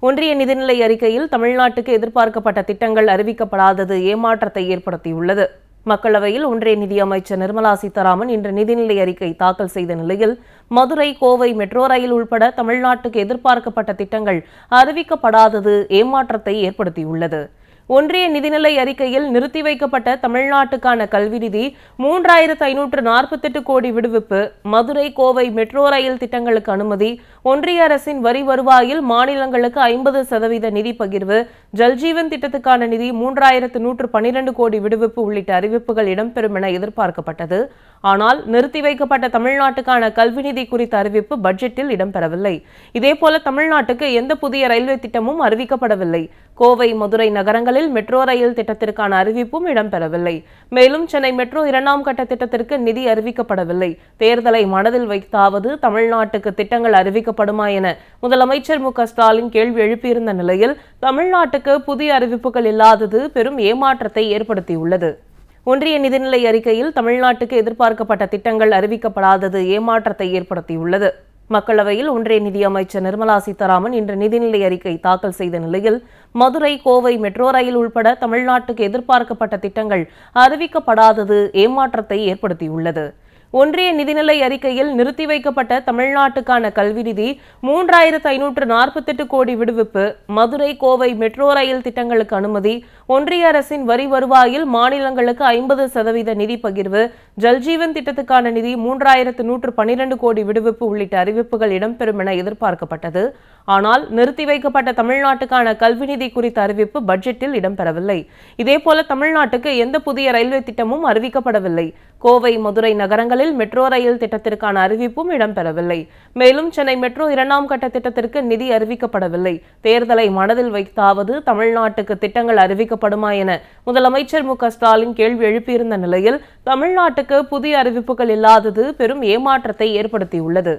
ஒன்றிய நிதிநிலை அறிக்கையில் தமிழ்நாட்டுக்கு எதிர்பார்க்கப்பட்ட திட்டங்கள் அறிவிக்கப்படாதது ஏமாற்றத்தை ஏற்படுத்தியுள்ளது. மக்களவையில் ஒன்றிய நிதியமைச்சர் நிர்மலா சீதாராமன் இன்று நிதிநிலை அறிக்கை தாக்கல் செய்த நிலையில் மதுரை, கோவை மெட்ரோ ரயில் உள்பட தமிழ்நாட்டுக்கு எதிர்பார்க்கப்பட்ட திட்டங்கள் அறிவிக்கப்படாதது ஏமாற்றத்தை ஏற்படுத்தியுள்ளது. ஒன்றிய நிதிநிலை அறிக்கையில் நிறுத்தி வைக்கப்பட்ட தமிழ்நாட்டுக்கான கல்வி நிதி 3548 கோடி விடுவிப்பு, மதுரை, கோவை மெட்ரோ ரயில் திட்டங்களுக்கு அனுமதி, ஒன்றிய அரசின் வரி வருவாயில் மாநிலங்களுக்கு 50% நிதி பகிர்வு, ஜல்ஜீவன் திட்டத்துக்கான நிதி 3112 கோடி விடுவிப்பு உள்ளிட்ட அறிவிப்புகள் இடம்பெறும் என எதிர்பார்க்கப்பட்டது. ஆனால் நிறுத்தி வைக்கப்பட்ட தமிழ்நாட்டுக்கான கல்வி நிதி குறித்த அறிவிப்பு பட்ஜெட்டில் இடம்பெறவில்லை. இதேபோல தமிழ்நாட்டுக்கு எந்த புதிய ரயில்வே திட்டமும் அறிவிக்கப்படவில்லை. கோவை, மதுரை நகரங்களில் மெட்ரோ ரயில் திட்டத்திற்கான அறிவிப்பும் இடம்பெறவில்லை. மேலும் சென்னை மெட்ரோ 2ஆம் கட்ட திட்டத்திற்கு நிதி அறிவிக்கப்படவில்லை. தேர்தலை மனதில் வைத்தாவது தமிழ்நாட்டுக்கு திட்டங்கள் அறிவிக்கப்படுமா என முதலமைச்சர் மு.க.ஸ்டாலின் கேள்வி எழுப்பியிருந்த நிலையில் தமிழ்நாட்டுக்கு புதிய அறிவிப்புகள் இல்லாதது பெரும் ஏமாற்றத்தை ஏற்படுத்தியுள்ளது. ஒன்றிய நிதிநிலை அறிக்கையில் தமிழ்நாட்டுக்கு எதிர்பார்க்கப்பட்ட திட்டங்கள் அறிவிக்கப்படாதது ஏமாற்றத்தை ஏற்படுத்தியுள்ளது. மக்களவையில் ஒன்றிய நிதியமைச்சர் நிர்மலா சீதாராமன் இன்று நிதிநிலை அறிக்கை தாக்கல் செய்த நிலையில் மதுரை, கோவை மெட்ரோ ரயில் உள்பட தமிழ்நாட்டுக்கு எதிர்பார்க்கப்பட்ட திட்டங்கள் அறிவிக்கப்படாதது ஏமாற்றத்தை ஏற்படுத்தியுள்ளது. ஒன்றிய நிதிநிலை அறிக்கையில் நிறுத்தி வைக்கப்பட்ட தமிழ்நாட்டுக்கான கல்வி நிதி 3548 கோடி விடுவிப்பு, மதுரை, கோவை மெட்ரோ ரயில் திட்டங்களுக்கு அனுமதி, ஒன்றிய அரசின் வரி வருவாயில் மாநிலங்களுக்கு 50% நிதி பகிர்வு, ஜல்ஜீவன் திட்டத்துக்கான நிதி 3112 கோடி விடுவிப்பு உள்ளிட்ட அறிவிப்புகள் இடம்பெறும் என எதிர்பார்க்கப்பட்டது. ஆனால் நிறுத்தி வைக்கப்பட்ட தமிழ்நாட்டுக்கான கல்வி நிதி குறித்த அறிவிப்பு பட்ஜெட்டில் இடம்பெறவில்லை. இதேபோல தமிழ்நாட்டுக்கு எந்த புதிய ரயில்வே திட்டமும் அறிவிக்கப்படவில்லை. கோவை, மதுரை நகரங்களில் மெட்ரோ ரயில் திட்டத்திற்கான அறிவிப்பும் இடம்பெறவில்லை. மேலும் சென்னை மெட்ரோ 2ஆம் கட்ட திட்டத்திற்கு நிதி அறிவிக்கப்படவில்லை. தேர்தலை மனதில் வைத்தாவது தமிழ்நாட்டுக்கு திட்டங்கள் அறிவிக்கப்படுமா என முதலமைச்சர் மு.க.ஸ்டாலின் கேள்வி எழுப்பியிருந்த நிலையில் தமிழ்நாட்டுக்கு புதிய அறிவிப்புகள் இல்லாதது பெரும் ஏமாற்றத்தை ஏற்படுத்தியுள்ளது.